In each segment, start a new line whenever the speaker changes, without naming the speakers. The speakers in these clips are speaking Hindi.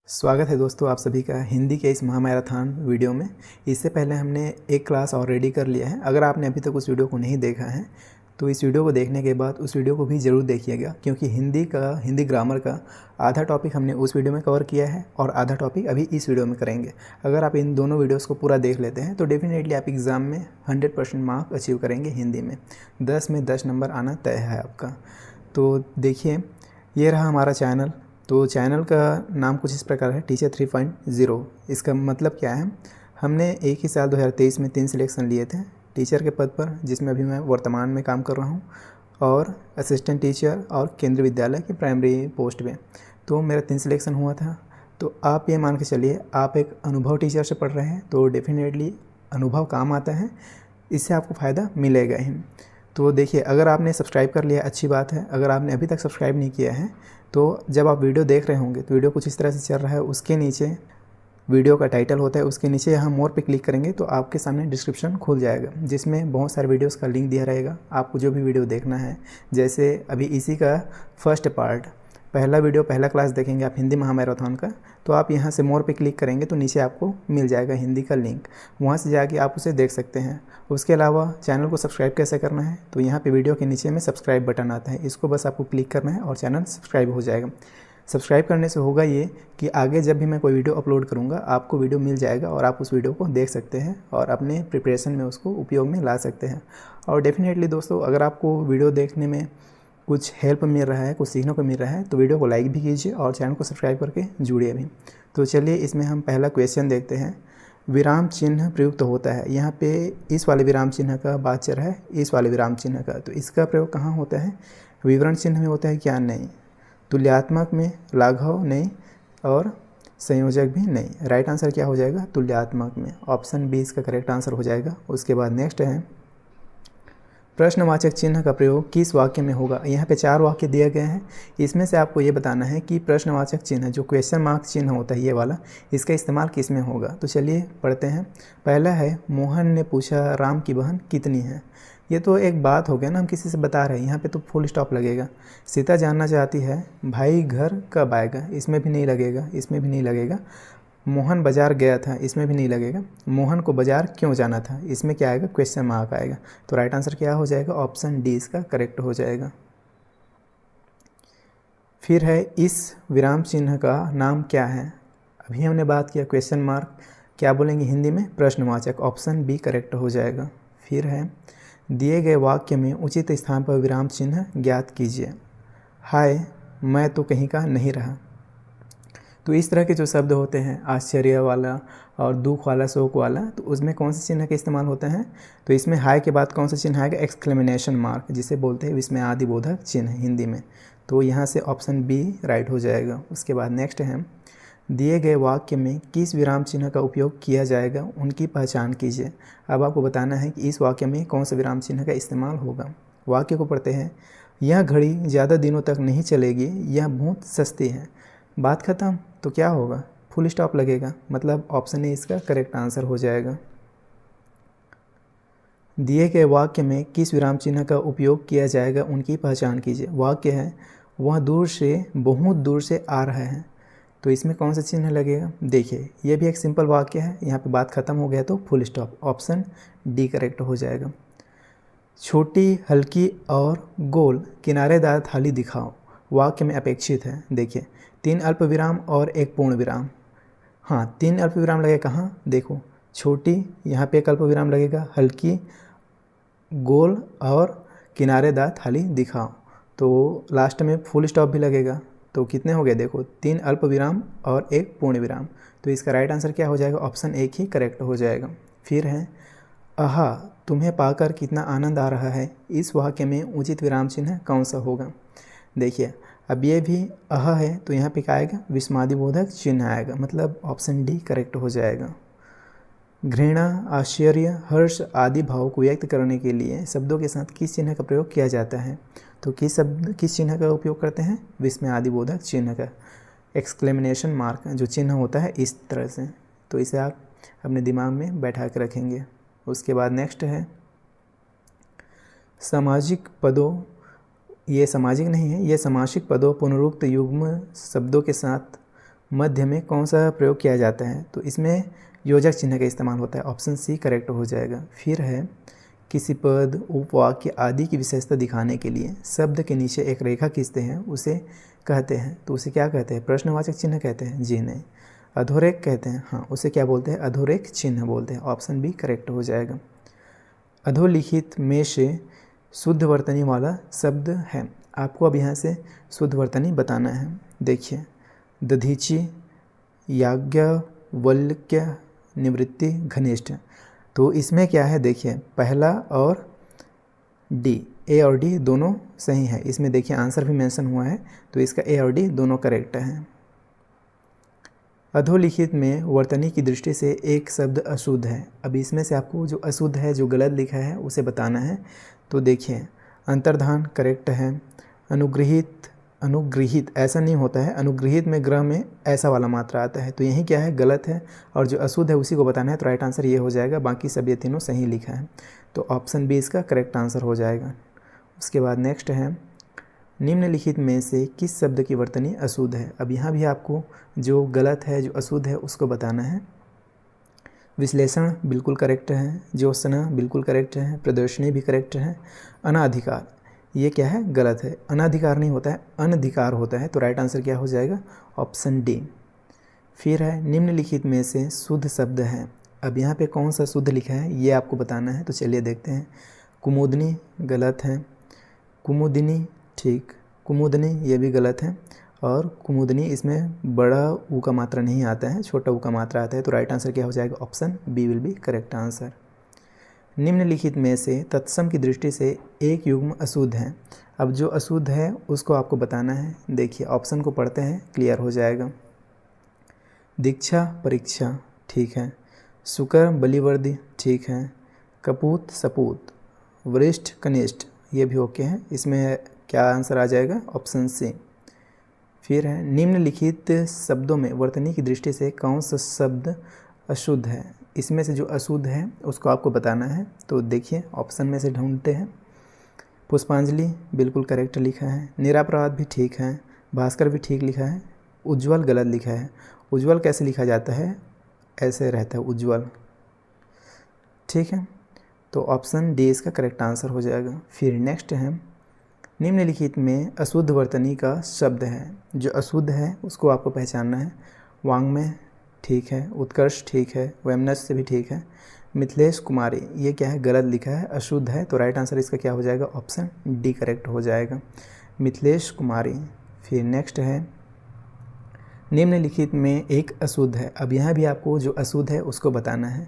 स्वागत है दोस्तों आप सभी का हिंदी के इस महामैराथन वीडियो में। इससे पहले हमने एक क्लास ऑलरेडी कर लिया है। अगर आपने अभी तक उस वीडियो को नहीं देखा है तो इस वीडियो को देखने के बाद उस वीडियो को भी ज़रूर देखिएगा, क्योंकि हिंदी ग्रामर का आधा टॉपिक हमने उस वीडियो में कवर किया है और आधा टॉपिक अभी इस वीडियो में करेंगे। अगर आप इन दोनों वीडियोस को पूरा देख लेते हैं तो डेफिनेटली आप एग्ज़ाम में 100% मार्क अचीव करेंगे। हिंदी में 10 में 10 नंबर आना तय है आपका। तो देखिए, ये रहा हमारा चैनल। तो चैनल का नाम कुछ इस प्रकार है, टीचर 3.0। इसका मतलब क्या है, हमने एक ही साल 2023 में 3 सिलेक्शन लिए थे टीचर के पद पर, जिसमें अभी मैं वर्तमान में काम कर रहा हूँ, और असिस्टेंट टीचर और केंद्रीय विद्यालय की प्राइमरी पोस्ट में। तो मेरा 3 सिलेक्शन हुआ था। तो आप ये मान के चलिए, आप एक अनुभव टीचर से पढ़ रहे हैं तो डेफिनेटली अनुभव काम आता है, इससे आपको फ़ायदा मिलेगा ही। तो देखिए, अगर आपने सब्सक्राइब कर लिया अच्छी बात है। अगर आपने अभी तक सब्सक्राइब नहीं किया है तो जब आप वीडियो देख रहे होंगे तो वीडियो कुछ इस तरह से चल रहा है, उसके नीचे वीडियो का टाइटल होता है, उसके नीचे यहाँ मोर पे क्लिक करेंगे तो आपके सामने डिस्क्रिप्शन खुल जाएगा, जिसमें बहुत सारे वीडियोस का लिंक दिया रहेगा। आपको जो भी वीडियो देखना है, जैसे अभी इसी का फर्स्ट पार्ट पहला वीडियो पहला क्लास देखेंगे आप हिंदी महामैराथन का, तो आप यहाँ से मोर पे क्लिक करेंगे तो नीचे आपको मिल जाएगा हिंदी का लिंक, वहाँ से जाके आप उसे देख सकते हैं। उसके अलावा चैनल को सब्सक्राइब कैसे करना है, तो यहाँ पे वीडियो के नीचे में सब्सक्राइब बटन आता है, इसको बस आपको क्लिक करना है और चैनल सब्सक्राइब हो जाएगा। सब्सक्राइब करने से होगा ये कि आगे जब भी मैं कोई वीडियो अपलोड करूँगा आपको वीडियो मिल जाएगा और आप उस वीडियो को देख सकते हैं और अपने प्रिपरेशन में उसको उपयोग में ला सकते हैं। और डेफिनेटली दोस्तों, अगर आपको वीडियो देखने में कुछ हेल्प मिल रहा है, कुछ सीखने को मिल रहा है, तो वीडियो को लाइक भी कीजिए और चैनल को सब्सक्राइब करके जुड़िए भी। तो चलिए, इसमें हम पहला क्वेश्चन देखते हैं। विराम चिन्ह प्रयुक्त होता है, यहाँ पे इस वाले विराम चिन्ह का बात चल रहा है, इस वाले विराम चिन्ह का। तो इसका प्रयोग कहाँ होता है? विवरण चिन्ह में होता है क्या? नहीं। तुल्यात्मक में? लाघव नहीं, और संयोजक भी नहीं। राइट आंसर क्या हो जाएगा? तुल्यात्मक में। ऑप्शन बी इसका करेक्ट आंसर हो जाएगा। उसके बाद नेक्स्ट है, प्रश्नवाचक चिन्ह का प्रयोग किस वाक्य में होगा? यहाँ पे 4 वाक्य दिए गए हैं, इसमें से आपको ये बताना है कि प्रश्नवाचक चिन्ह जो क्वेश्चन मार्क चिन्ह होता है ये वाला, इसका इस्तेमाल किस में होगा। तो चलिए पढ़ते हैं। पहला है, मोहन ने पूछा राम की बहन कितनी है। ये तो एक बात हो गया ना, हम किसी से बता रहे हैं, यहाँ पे तो फुल स्टॉप लगेगा। सीता जानना चाहती है भाई घर कब आएगा, इसमें भी नहीं लगेगा, इसमें भी नहीं लगेगा। मोहन बाजार गया था, इसमें भी नहीं लगेगा। मोहन को बाजार क्यों जाना था, इसमें क्या आएगा? क्वेश्चन मार्क आएगा। तो राइट आंसर क्या हो जाएगा? ऑप्शन डी इसका करेक्ट हो जाएगा। फिर है, इस विराम चिन्ह का नाम क्या है? अभी हमने बात किया क्वेश्चन मार्क, क्या बोलेंगे हिंदी में? प्रश्नवाचक। ऑप्शन बी करेक्ट हो जाएगा। फिर है, दिए गए वाक्य में उचित स्थान पर विराम चिन्ह ज्ञात कीजिए। हाय मैं तो कहीं का नहीं रहा। तो इस तरह के जो शब्द होते हैं, आश्चर्य वाला और दुख वाला, शोक वाला, तो उसमें कौन से चिन्ह का इस्तेमाल होता है? तो इसमें हाय के बाद कौन सा चिन्ह आएगा? एक्सक्लेमेशन मार्क, जिसे बोलते हैं इसमें आदिबोधक चिन्ह हिंदी में। तो यहाँ से ऑप्शन बी राइट हो जाएगा। उसके बाद नेक्स्ट है, दिए गए वाक्य में किस विराम चिन्ह का उपयोग किया जाएगा, उनकी पहचान कीजिए। अब आपको बताना है कि इस वाक्य में कौन सा विराम चिन्ह का इस्तेमाल होगा। वाक्य को पढ़ते हैं। यह घड़ी ज़्यादा दिनों तक नहीं चलेगी, यह बहुत सस्ती है। बात ख़त्म। तो क्या होगा? फुल स्टॉप लगेगा, मतलब ऑप्शन ए इसका करेक्ट आंसर हो जाएगा। दिए गए वाक्य में किस विराम चिन्ह का उपयोग किया जाएगा, उनकी पहचान कीजिए। वाक्य है, वह दूर से, बहुत दूर से आ रहा है। तो इसमें कौन सा चिन्ह लगेगा? देखिए, ये भी एक सिंपल वाक्य है, यहाँ पे बात खत्म हो गया तो full stop. Option D correct हो जाएगा। छोटी, हल्की और गोल किनारेदार थाली दिखाओ, वाक्य में अपेक्षित है। देखिए, 3 अल्प विराम और 1 पूर्ण विराम। हाँ, 3 अल्प विराम लगे कहाँ? देखो, छोटी, यहाँ पे 1 अल्प विराम लगेगा, हल्की, गोल और किनारेदार थाली दिखाओ। तो लास्ट में फुल स्टॉप भी लगेगा। तो कितने हो गए? देखो, 3 अल्प विराम और 1 पूर्ण विराम। तो इसका राइट आंसर क्या हो जाएगा? ऑप्शन एक ही करेक्ट हो जाएगा। फिर है, आहा तुम्हें पाकर कितना आनंद आ रहा है, इस वाक्य में उचित विराम चिन्ह कौन सा होगा? देखिए, अब ये भी अह है तो यहाँ पे क्या आएगा? विस्मादिबोधक चिन्ह आएगा, मतलब ऑप्शन डी करेक्ट हो जाएगा। घृणा, आश्चर्य, हर्ष आदि भाव को व्यक्त करने के लिए शब्दों के साथ किस चिन्ह का प्रयोग किया जाता है? तो किस चिन्ह का उपयोग करते हैं? विस्मयादिबोधक चिन्ह का। एक्सक्लेमेशन मार्क जो चिन्ह होता है इस तरह से। तो इसे आप अपने दिमाग में बैठा के रखेंगे। उसके बाद नेक्स्ट है, सामाजिक पदों, ये सामाजिक नहीं है, ये समासिक पदों पुनरुक्त युग्म शब्दों के साथ मध्य में कौन सा प्रयोग किया जाता है, तो इसमें योजक चिन्ह का इस्तेमाल होता है, ऑप्शन सी करेक्ट हो जाएगा। फिर है किसी पद, उपवाक्य आदि की विशेषता दिखाने के लिए शब्द के नीचे एक रेखा खींचते हैं, उसे कहते हैं, तो उसे क्या कहते हैं, प्रश्नवाचक चिन्ह कहते हैं, जी नहीं। अधोरेख कहते हैं, हाँ, उसे क्या बोलते हैं, अधोरेख चिन्ह बोलते हैं, ऑप्शन बी करेक्ट हो जाएगा। अधोलिखित में से शुद्ध वर्तनी वाला शब्द है, आपको अब यहाँ से शुद्ध वर्तनी बताना है। देखिए, दधीची, याज्ञवल्क्य, निवृत्ति, घनिष्ठ। तो इसमें क्या है, देखिए पहला और डी, ए और डी दोनों सही है। इसमें देखिए आंसर भी मेंशन हुआ है, तो इसका ए और डी दोनों करेक्ट हैं। अधोलिखित में वर्तनी की दृष्टि से एक शब्द अशुद्ध है। अब इसमें से आपको जो अशुद्ध है, जो गलत लिखा है, उसे बताना है। तो देखिए, अंतर्धान करेक्ट है। अनुगृहित ऐसा नहीं होता है, अनुगृहित में ग्रह में ऐसा वाला मात्रा आता है, तो यही क्या है, गलत है। और जो अशुद्ध है उसी को बताना है, तो राइट आंसर ये हो जाएगा। बाकी सब ये तीनों सही लिखा है, तो ऑप्शन बी इसका करेक्ट आंसर हो जाएगा। उसके बाद नेक्स्ट है, निम्नलिखित में से किस शब्द की वर्तनी अशुद्ध है। अब यहाँ भी आपको जो गलत है, जो अशुद्ध है, उसको बताना है। विश्लेषण बिल्कुल करेक्ट है, ज्योत्सना बिल्कुल करेक्ट है, प्रदर्शनी भी करेक्ट है। अनाधिकार ये क्या है, गलत है। अनाधिकार नहीं होता है, अनधिकार होता है, तो राइट आंसर क्या हो जाएगा, ऑप्शन डी। फिर है, निम्नलिखित में से शुद्ध शब्द है। अब यहाँ पे कौन सा शुद्ध लिखा है ये आपको बताना है, तो चलिए देखते हैं। कुमुदनी गलत है, कुमुदिनी ठीक, कुमुदनी ये भी गलत है, और कुमुदनी इसमें बड़ा ऊ का मात्रा नहीं आता है, छोटा ऊ का मात्रा आता है, तो राइट आंसर क्या हो जाएगा, option B will be correct answer. निम्नलिखित में से तत्सम की दृष्टि से एक युग्म अशुद्ध है। अब जो अशुद्ध है उसको आपको बताना है। देखिए ऑप्शन को पढ़ते हैं, क्लियर हो जाएगा। दीक्षा परीक्षा ठीक है, शुकर बलिवर्दी ठीक है, कपूत सपूत, वरिष्ठ कनिष्ठ ये भी ओके है। इसमें क्या आंसर आ जाएगा, ऑप्शन सी। फिर है, निम्नलिखित शब्दों में वर्तनी की दृष्टि से कौन सा शब्द अशुद्ध है। इसमें से जो अशुद्ध है उसको आपको बताना है, तो देखिए ऑप्शन में से ढूंढते हैं। पुष्पांजलि बिल्कुल करेक्ट लिखा है, निरापराध भी ठीक है, भास्कर भी ठीक लिखा है, उज्ज्वल गलत लिखा है। उज्ज्वल कैसे लिखा जाता है, ऐसे रहता है उज्ज्वल, ठीक है, तो ऑप्शन डी इसका करेक्ट आंसर हो जाएगा। फिर नेक्स्ट है, निम्नलिखित में अशुद्ध वर्तनी का शब्द है। जो अशुद्ध है उसको आपको पहचानना है। वांग्मय ठीक है, उत्कर्ष ठीक है, वैमनस्य भी ठीक है, मिथिलेश कुमारी ये क्या है, गलत लिखा है, अशुद्ध है, तो राइट आंसर इसका क्या हो जाएगा, ऑप्शन डी करेक्ट हो जाएगा, मिथिलेश कुमारी। फिर नेक्स्ट है, निम्नलिखित में एक अशुद्ध है। अब यहाँ भी आपको जो अशुद्ध है उसको बताना है।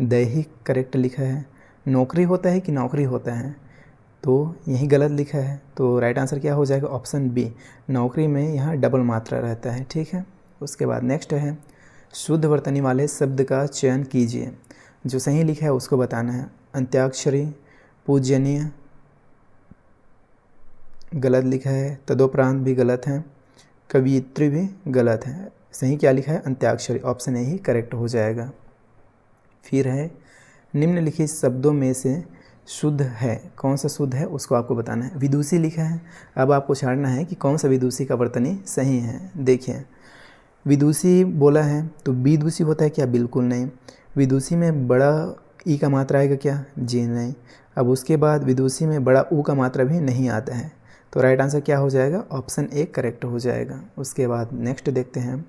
दैहिक करेक्ट लिखा है, नौकरी होता है कि नौकरी होता है, तो यही गलत लिखा है, तो राइट आंसर क्या हो जाएगा, ऑप्शन बी, नौकरी में यहाँ डबल मात्रा रहता है, ठीक है। उसके बाद नेक्स्ट है, शुद्ध वर्तनी वाले शब्द का चयन कीजिए। जो सही लिखा है उसको बताना है। अंत्याक्षरी, पूजनीय गलत लिखा है, तदोपरांत भी गलत है, कवियत्री भी गलत है। सही क्या लिखा है, अंत्याक्षरी, ऑप्शन ए ही करेक्ट हो जाएगा। फिर है, निम्नलिखित शब्दों में से शुद्ध है, कौन सा शुद्ध है उसको आपको बताना है। विदुषी लिखा है, अब आपको छाड़ना है कि कौन सा विदुषी का वर्तनी सही है। देखिए विदुषी बोला है, तो विदुषी होता है क्या, बिल्कुल नहीं। विदुषी में बड़ा ई का मात्रा आएगा क्या, जी नहीं। अब उसके बाद विदुषी में बड़ा ऊ का मात्रा भी नहीं आता है, तो राइट आंसर क्या हो जाएगा, ऑप्शन ए करेक्ट हो जाएगा। उसके बाद नेक्स्ट देखते हैं,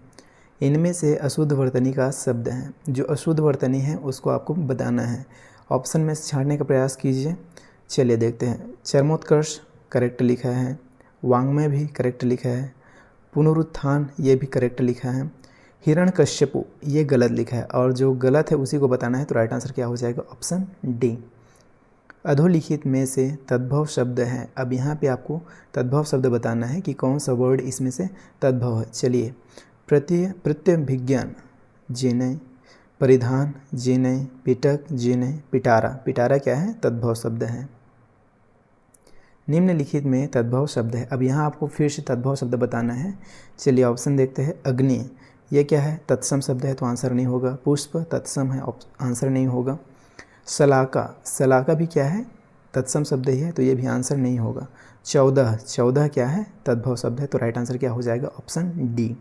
इनमें से अशुद्ध वर्तनी का शब्द है। जो अशुद्ध वर्तनी है उसको आपको बताना है, ऑप्शन में से छाड़ने का प्रयास कीजिए। चलिए देखते हैं। चर्मोत्कर्ष करेक्ट लिखा है, वांग्मय भी करेक्ट लिखा है, पुनरुत्थान ये भी करेक्ट लिखा है, हिरण्यकश्यपु ये गलत लिखा है, और जो गलत है उसी को बताना है, तो राइट आंसर क्या हो जाएगा, ऑप्शन डी। अधोलिखित में से तद्भव शब्द है। अब यहाँ पे आपको तद्भव शब्द बताना है कि कौन सा वर्ड इसमें से तद्भव है। चलिए, प्रत्यभिज्ञान जी नहीं, परिधान जी नहीं, पिटक जी नहीं, पिटारा, पिटारा क्या है, तद्भव शब्द है। निम्नलिखित में तद्भव शब्द है। अब यहाँ आपको फिर से तद्भव शब्द बताना है। चलिए ऑप्शन देखते हैं। अग्नि ये क्या है, तत्सम शब्द है, तो आंसर नहीं होगा। पुष्प तत्सम है, आंसर नहीं होगा। शलाका, शलाका भी क्या है, तत्सम शब्द ही है, तो ये भी आंसर नहीं होगा। 14, 14 क्या है, तद्भव शब्द है, तो राइट आंसर क्या हो जाएगा, ऑप्शन डी।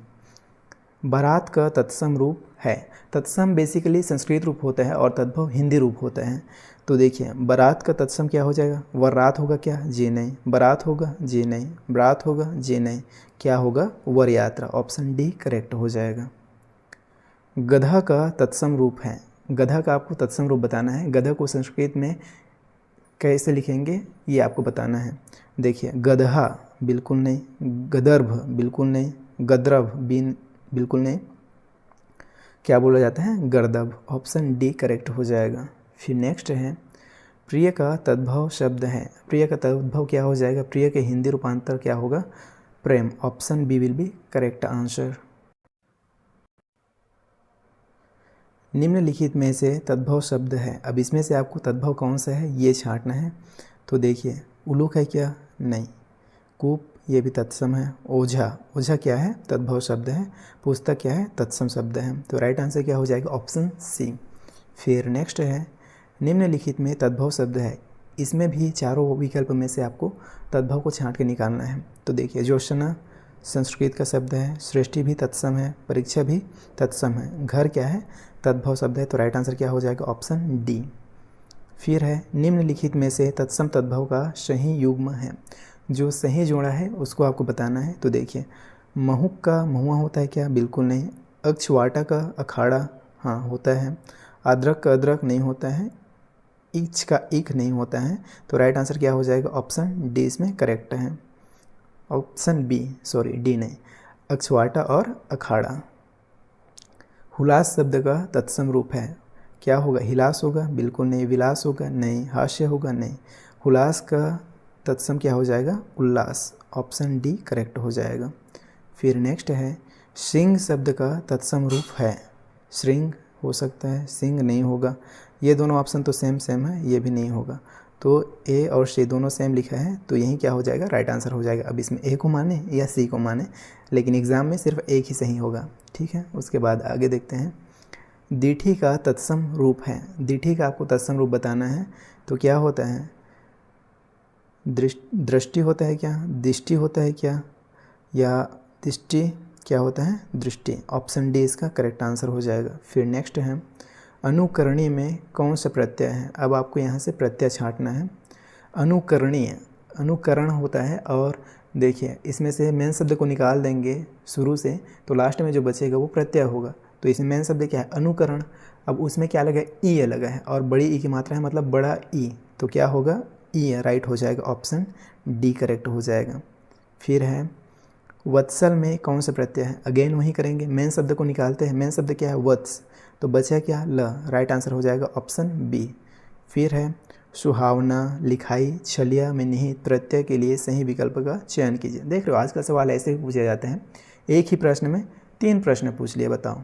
बारात का तत्सम रूप है। तत्सम बेसिकली संस्कृत रूप होता है और तद्भव हिंदी रूप होता है। तो देखिए बारात का तत्सम क्या हो जाएगा, वरात होगा क्या, जी नहीं, बारात होगा, जी नहीं, बारात होगा, जी नहीं, क्या होगा, वर यात्रा, ऑप्शन डी करेक्ट हो जाएगा। गधा का तत्सम रूप है। गधा का आपको तत्सम रूप बताना है। गधा को संस्कृत में कैसे लिखेंगे ये आपको बताना है। देखिए गधा बिल्कुल नहीं, गदर्भ बिल्कुल नहीं, गद्रभ बिल्कुल नहीं, क्या बोला जाता है, गर्दभ, ऑप्शन डी करेक्ट हो जाएगा। फिर नेक्स्ट है प्रिय का तद्भव शब्द है। प्रिय का तद्भव क्या हो जाएगा, प्रिय के हिंदी रूपांतर क्या होगा, प्रेम, option B will be correct answer. निम्नलिखित में से तद्भव शब्द है। अब इसमें से आपको तद्भव कौन सा है ये छांटना है। तो देखिए उलूक है क्या, नहीं, कूप ये भी तत्सम है, ओझा, ओझा क्या है, तद्भव शब्द है, पुस्तक क्या है, तत्सम शब्द है। तो राइट आंसर क्या हो जाएगा, ऑप्शन सी। फिर नेक्स्ट है निम्नलिखित में तद्भव शब्द है। इसमें भी चारों विकल्प में से आपको तद्भव को छांट के निकालना है। तो देखिए जोशना संस्कृत का शब्द है, सृष्टि भी तत्सम है, परीक्षा भी तत्सम है, घर क्या है, तद्भव शब्द है। तो राइट आंसर क्या हो जाएगा, ऑप्शन डी। फिर है निम्नलिखित में से तत्सम तद्भव का सही युग्म है। जो सही जोड़ा है उसको आपको बताना है। तो देखिए महुक का महुआ होता है क्या, बिल्कुल नहीं। अक्षवाटा का अखाड़ा हाँ होता है। अदरक का अदरक नहीं होता है। ईच का ईख नहीं होता है। तो राइट आंसर क्या हो जाएगा, ऑप्शन डी इसमें करेक्ट है, ऑप्शन बी, सॉरी डी नहीं, अक्षवाटा और अखाड़ा। हुलास शब्द का तत्सम रूप है, क्या होगा, हिलास होगा, बिल्कुल नहीं, विलास होगा, नहीं, हास्य होगा, नहीं, हुलास का तत्सम क्या हो जाएगा, उल्लास, ऑप्शन डी करेक्ट हो जाएगा। फिर नेक्स्ट है सिंह शब्द का तत्सम रूप है। श्रृंग हो सकता है, सिंह नहीं होगा। ये दोनों ऑप्शन तो सेम सेम है, ये भी नहीं होगा। तो ए और सी दोनों सेम लिखा है, तो यही क्या हो जाएगा, राइट आंसर हो जाएगा। अब इसमें ए को माने या सी को माने, लेकिन एग्ज़ाम में सिर्फ एक ही सही होगा, ठीक है। उसके बाद आगे देखते हैं दीठी का तत्सम रूप है। दीठी का आपको तत्सम रूप बताना है। तो क्या होता है, दृष्टि होता है क्या, दृष्टि होता है क्या, या दृष्टि क्या होता है, दृष्टि, ऑप्शन डी इसका करेक्ट आंसर हो जाएगा। फिर नेक्स्ट है अनुकरणीय में कौन सा प्रत्यय है। अब आपको यहाँ से प्रत्यय छांटना है। अनुकरणीय, अनुकरण होता है, और देखिए इसमें से मेन शब्द को निकाल देंगे शुरू से, तो लास्ट में जो बचेगा वो प्रत्यय होगा। तो इसमें मेन शब्द क्या है, अनुकरण। अब उसमें क्या लगा है, ई लगा है, और बड़ी ई की मात्रा है, मतलब बड़ा ई, तो क्या होगा, ई राइट हो जाएगा, ऑप्शन डी करेक्ट हो जाएगा। फिर है वत्सल में कौन सा प्रत्यय है। अगेन वही करेंगे, मेन शब्द को निकालते हैं। मेन शब्द क्या है, वत्स, तो बचा क्या, ल, राइट आंसर हो जाएगा ऑप्शन बी। फिर है सुहावना, लिखाई, छलिया में निहित प्रत्यय के लिए सही विकल्प का चयन कीजिए। देख रहे हो आज का सवाल ऐसे ही पूछे जाते हैं, एक ही प्रश्न में 3 प्रश्न पूछ लिए, बताओ।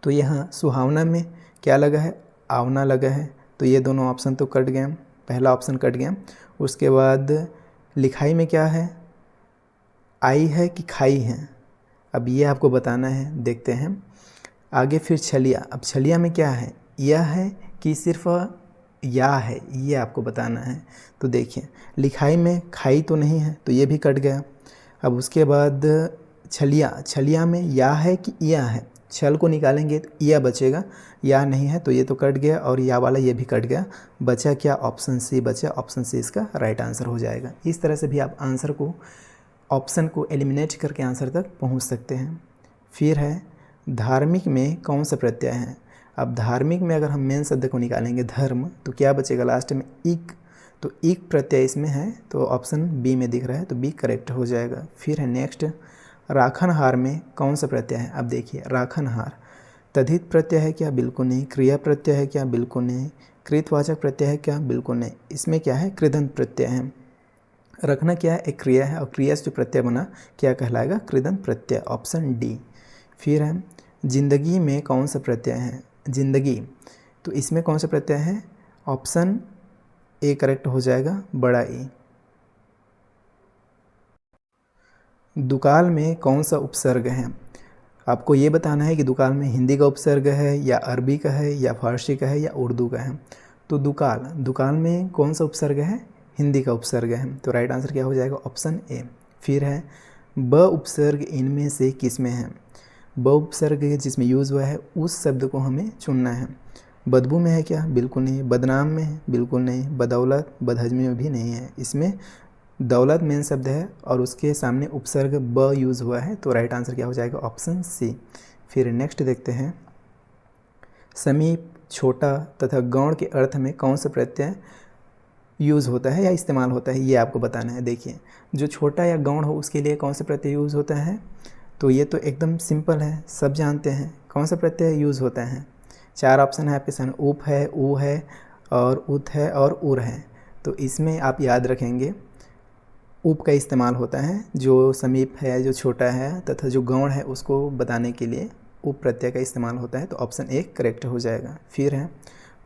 तो यहाँ सुहावना में क्या लगा है, आवना लगा है, तो ये दोनों ऑप्शन तो कट गए, पहला ऑप्शन कट गया। उसके बाद लिखाई में क्या है, आई है कि खाई है, अब ये आपको बताना है, देखते हैं आगे। फिर छलिया, अब छलिया में क्या है, यह है कि सिर्फ या है, ये आपको बताना है। तो देखिए लिखाई में खाई तो नहीं है, तो ये भी कट गया। अब उसके बाद छलिया, छलिया में या है कि या है, छल को निकालेंगे तो या बचेगा, या नहीं है तो ये तो कट गया, और या वाला ये भी कट गया। बचा क्या, ऑप्शन सी बचा, ऑप्शन सी इसका राइट आंसर हो जाएगा। इस तरह से भी आप आंसर को, ऑप्शन को एलिमिनेट करके आंसर तक पहुंच सकते हैं। फिर है धार्मिक में कौन सा प्रत्यय है। अब धार्मिक में अगर हम मेन शब्द को निकालेंगे धर्म, तो क्या बचेगा लास्ट में, इक, तो इक प्रत्यय इसमें है, तो ऑप्शन बी में दिख रहा है, तो बी करेक्ट हो जाएगा। फिर है नेक्स्ट राखनहार में कौन सा प्रत्यय है। अब देखिए राखनहार तद्धित प्रत्यय है क्या, बिल्कुल नहीं। क्रिया प्रत्यय है क्या, बिल्कुल नहीं। कृतवाचक प्रत्यय है क्या, बिल्कुल नहीं। इसमें क्या है, कृदंत प्रत्यय है। रखना क्या है, एक क्रिया है, और क्रिया से जो प्रत्यय बना क्या कहलाएगा, कृदंत प्रत्यय, ऑप्शन डी। फिर है जिंदगी में कौन सा प्रत्यय है। जिंदगी, तो इसमें कौन सा प्रत्यय है, ऑप्शन ए करेक्ट हो जाएगा, बड़ा ई। दुकाल में कौन सा उपसर्ग है। आपको ये बताना है कि दुकाल में हिंदी का उपसर्ग है, या अरबी का है, या फारसी का है, या उर्दू का है। तो दुकाल, दुकाल में कौन सा उपसर्ग है, हिंदी का उपसर्ग है, तो राइट आंसर क्या हो जाएगा, ऑप्शन ए। फिर है ब उपसर्ग इनमें से किस में है। ब उपसर्ग जिसमें यूज़ हुआ है उस शब्द को हमें चुनना है। बदबू में है क्या? बिल्कुल नहीं। बदनाम में है? बिल्कुल नहीं। बदौलत, बदहजमी में भी नहीं है। इसमें दौलत मेन शब्द है और उसके सामने उपसर्ग ब यूज़ हुआ है, तो राइट आंसर क्या हो जाएगा? Option C. फिर नेक्स्ट देखते हैं, समीप, छोटा तथा गौण के अर्थ में कौन सा प्रत्यय यूज़ होता है या इस्तेमाल होता है, ये आपको बताना है। देखिए, जो छोटा या गौण हो उसके लिए कौन सा प्रत्यय यूज़ होता है, तो ये तो एकदम सिंपल है, सब जानते हैं कौन सा प्रत्यय यूज़ होता है। 4 ऑप्शन है आपके सामने, उप है, उ है और उत है और उर है। तो इसमें आप याद रखेंगे उप का इस्तेमाल होता है, जो समीप है, जो छोटा है तथा जो गौण है उसको बताने के लिए उप प्रत्यय का इस्तेमाल होता है, तो ऑप्शन ए करेक्ट हो जाएगा। फिर है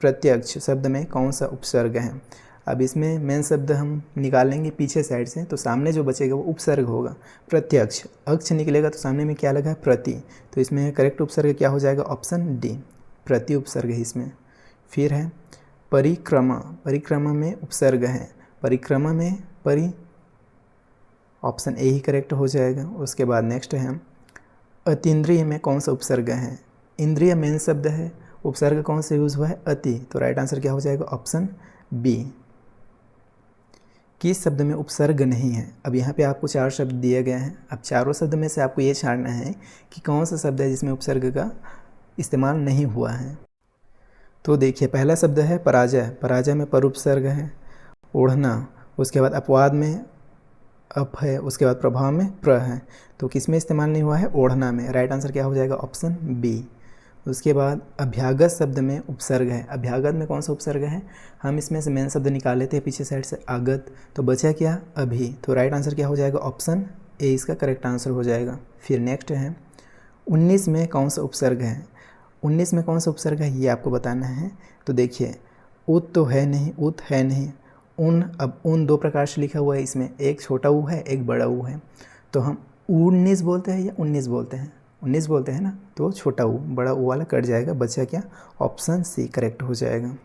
प्रत्यक्ष शब्द में कौन सा उपसर्ग है। अब इसमें मेन शब्द हम निकाल लेंगे पीछे साइड से, तो सामने जो बचेगा वो उपसर्ग होगा। प्रत्यक्ष अक्ष निकलेगा तो सामने में क्या लगा है? प्रति, तो इसमें करेक्ट उपसर्ग क्या हो जाएगा? ऑप्शन डी, प्रति उपसर्ग है इसमें। फिर है परिक्रमा, परिक्रमा में उपसर्ग है, परिक्रमा में परि, ऑप्शन ए ही करेक्ट हो जाएगा। उसके बाद नेक्स्ट है अतीन्द्रिय में कौन सा उपसर्ग है। इंद्रिय मेन शब्द है, उपसर्ग कौन सा यूज़ हुआ है? अति, तो राइट आंसर क्या हो जाएगा? Option B. किस शब्द में उपसर्ग नहीं है। अब यहाँ पे आपको 4 शब्द दिए गए हैं, अब चारों शब्द में से आपको ये छांटना है कि कौन सा शब्द है जिसमें उपसर्ग का इस्तेमाल नहीं हुआ है। तो देखिए, पहला शब्द है पराजय, पराजय में पर उपसर्ग है। ओढ़ना, उसके बाद अपवाद में अप है, उसके बाद प्रभाव में प्र है, तो किस में इस्तेमाल नहीं हुआ है? ओढ़ना में। राइट आंसर क्या हो जाएगा? Option B. उसके बाद अभ्यागत शब्द में उपसर्ग है, अभ्यागत में कौन सा उपसर्ग है? हम इसमें से मेन शब्द निकाल लेते हैं पीछे साइड से, आगत, तो बचा क्या? अभी, तो राइट आंसर क्या हो जाएगा? ऑप्शन ए इसका करेक्ट आंसर हो जाएगा। फिर नेक्स्ट है 19 में कौन सा उपसर्ग है। 19 में कौन सा उपसर्ग है ये आपको बताना है। तो देखिए, उत तो है नहीं, उत है नहीं, उन, अब उन 2 प्रकार से लिखा हुआ है इसमें, एक छोटा ऊ है, एक बड़ा ऊ है, तो हम 19 बोलते हैं या 19 बोलते हैं? 19 बोलते हैं ना, तो छोटा ऊ, बड़ा ऊ वाला कट जाएगा, बचा क्या? ऑप्शन सी करेक्ट हो जाएगा।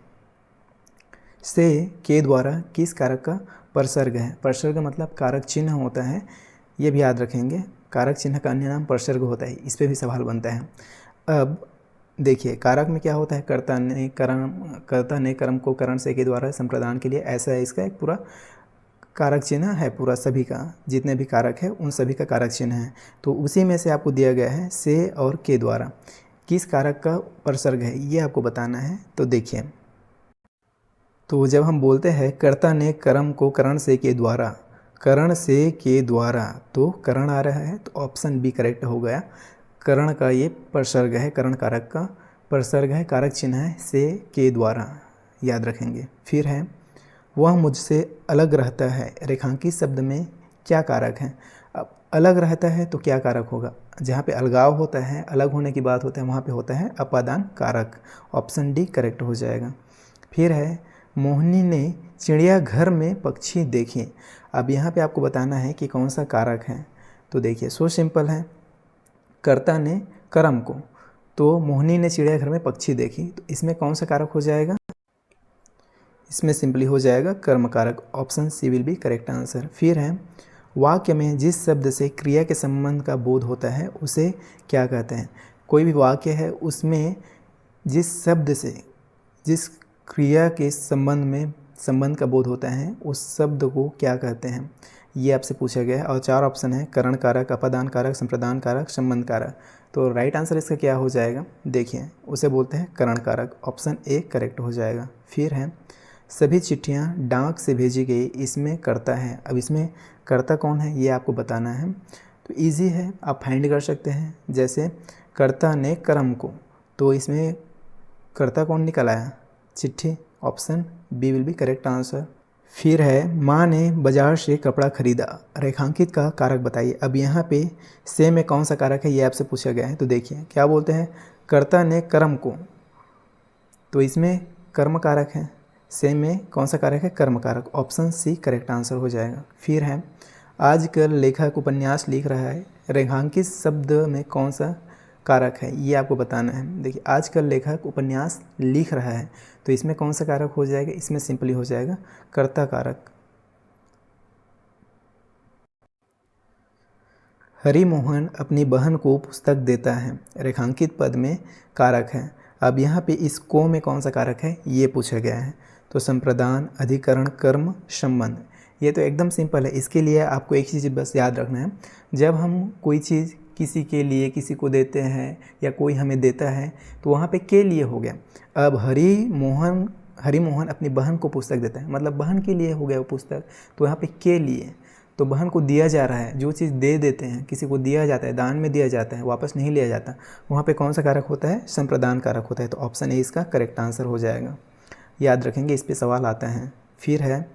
से के द्वारा किस कारक का परसर्ग है। परसर्ग मतलब कारक चिन्ह होता है, ये भी याद रखेंगे, कारक चिन्ह का अन्य नाम परसर्ग होता है, इस पर भी सवाल बनता है। अब देखिए, कारक में क्या होता है? कर्ता ने कर्म को करण से के द्वारा संप्रदान के लिए, ऐसा है इसका एक पूरा कारक चिन्ह है, पूरा सभी का, जितने भी कारक है उन सभी का कारक चिन्ह है। तो उसी में से आपको दिया गया है से और के द्वारा किस कारक का परसर्ग है, ये आपको बताना है। तो देखिए, तो जब हम बोलते हैं कर्ता ने कर्म को करण से के द्वारा, करण से के द्वारा, तो करण आ रहा है, तो ऑप्शन बी करेक्ट हो गया। करण का ये परसर्ग है, करण कारक का परसर्ग है, कारक चिन्ह है से के द्वारा, याद रखेंगे। फिर है वह मुझसे अलग रहता है, रेखांकित शब्द में क्या कारक है। अब अलग रहता है तो क्या कारक होगा? जहाँ पे अलगाव होता है, अलग होने की बात होता है, वहाँ पे होता है अपादान कारक, ऑप्शन डी करेक्ट हो जाएगा। फिर है मोहिनी ने चिड़ियाघर में पक्षी देखे। अब यहाँ पे आपको बताना है कि कौन सा कारक है। तो देखिए, सो सिंपल है, कर्ता ने कर्म को, तो मोहिनी ने चिड़ियाघर में पक्षी देखी, तो इसमें कौन सा कारक हो जाएगा? इसमें सिंपली हो जाएगा कर्म कारक, option C will be correct answer. फिर है वाक्य में जिस शब्द से क्रिया के संबंध का बोध होता है उसे क्या कहते हैं। कोई भी वाक्य है उसमें जिस शब्द से जिस क्रिया के संबंध का बोध होता है उस शब्द को क्या कहते हैं, ये आपसे पूछा गया है। और 4 ऑप्शन है, करण कारक, अपादान कारक, संप्रदान कारक, संबंध कारक। तो राइट आंसर इसका क्या हो जाएगा? देखिए, उसे बोलते हैं करण कारक, ऑप्शन ए करेक्ट हो जाएगा। फिर है सभी चिट्ठियाँ डाक से भेजी गई, इसमें कर्ता है। अब इसमें कर्ता कौन है ये आपको बताना है। तो इजी है, आप फाइंड कर सकते हैं। जैसे कर्ता ने कर्म को, तो इसमें कर्ता कौन निकल आया? चिट्ठी, option B will be correct answer. फिर है माँ ने बाजार से कपड़ा खरीदा, रेखांकित का कारक बताइए। अब यहाँ पे से में कौन सा कारक है ये आपसे पूछा गया है। तो देखिए, क्या बोलते हैं, कर्ता ने कर्म को, तो इसमें कर्म कारक है, से में कौन सा कारक है? कर्म कारक, ऑप्शन सी करेक्ट आंसर हो जाएगा। फिर है आजकल लेखक उपन्यास लिख रहा है, रेखांकित शब्द में कौन सा कारक है ये आपको बताना है। देखिए, आजकल लेखक उपन्यास लिख रहा है, तो इसमें कौन सा कारक हो जाएगा? इसमें सिंपली हो जाएगा कर्ता कारक। हरि मोहन अपनी बहन को पुस्तक देता है, रेखांकित पद में कारक है। अब यहाँ पे इस को में कौन सा कारक है ये पूछा गया है। तो संप्रदान, अधिकरण, कर्म, संबंध, ये तो एकदम सिंपल है। इसके लिए आपको एक चीज़ बस याद रखना है, जब हम कोई चीज़ किसी के लिए किसी को देते हैं या कोई हमें देता है तो वहाँ पे के लिए हो गया। अब हरि मोहन अपनी बहन को पुस्तक देता है, मतलब बहन के लिए हो गया वो पुस्तक, तो यहाँ पे के लिए, तो बहन को दिया जा रहा है। जो चीज़ दे देते हैं, किसी को दिया जाता है, दान में दिया जाता है, वापस नहीं लिया जाता, वहाँ पे कौन सा कारक होता है? संप्रदान कारक होता है। तो ऑप्शन ए इसका करेक्ट आंसर हो जाएगा। याद रखेंगे, इस पे सवाल आता है। फिर है,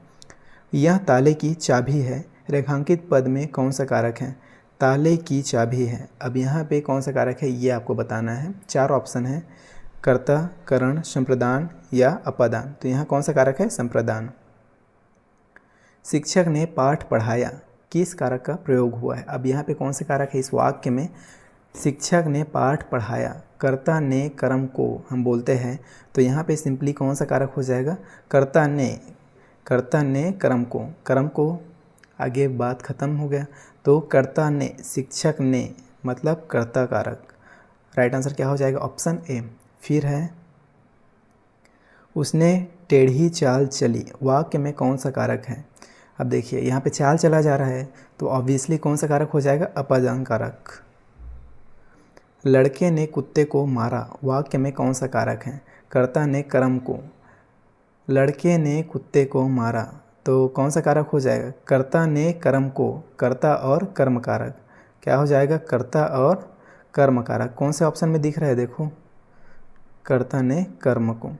यह ताले की चाबी है, रेखांकित पद में कौन सा कारक है? ताले की चाबी है। अब यहाँ पे कौन सा कारक है ये आपको बताना है। 4 ऑप्शन है, कर्ता, करण, संप्रदान या अपादान। तो यहाँ कौन सा कारक है? संप्रदान। शिक्षक ने पाठ पढ़ाया, किस कारक का प्रयोग हुआ है? अब यहाँ पे कौन से कारक है इस वाक्य में? शिक्षक ने पाठ पढ़ाया, कर्ता ने कर्म को हम बोलते हैं, तो यहाँ पे सिंपली कौन सा कारक हो जाएगा? कर्ता ने कर्म को आगे बात खत्म हो गया। तो कर्ता ने, शिक्षक ने, मतलब कर्ता कारक। राइट आंसर क्या हो जाएगा? Option A. फिर है, उसने टेढ़ी चाल चली, वाक्य में कौन सा कारक है? अब देखिए यहाँ पे चाल चला जा रहा है, तो ऑब्वियसली कौन सा कारक हो जाएगा? अपादान कारक। लड़के ने कुत्ते को मारा, वाक्य में कौन सा कारक है? कर्ता ने कर्म को, लड़के ने कुत्ते को मारा, तो कौन सा कारक हो जाएगा? कर्ता ने कर्म को, कर्ता और कर्म कारक। क्या हो जाएगा? कर्ता और कर्म कारक। कौन से ऑप्शन में दिख रहा है? देखो, कर्ता ने कर्म को।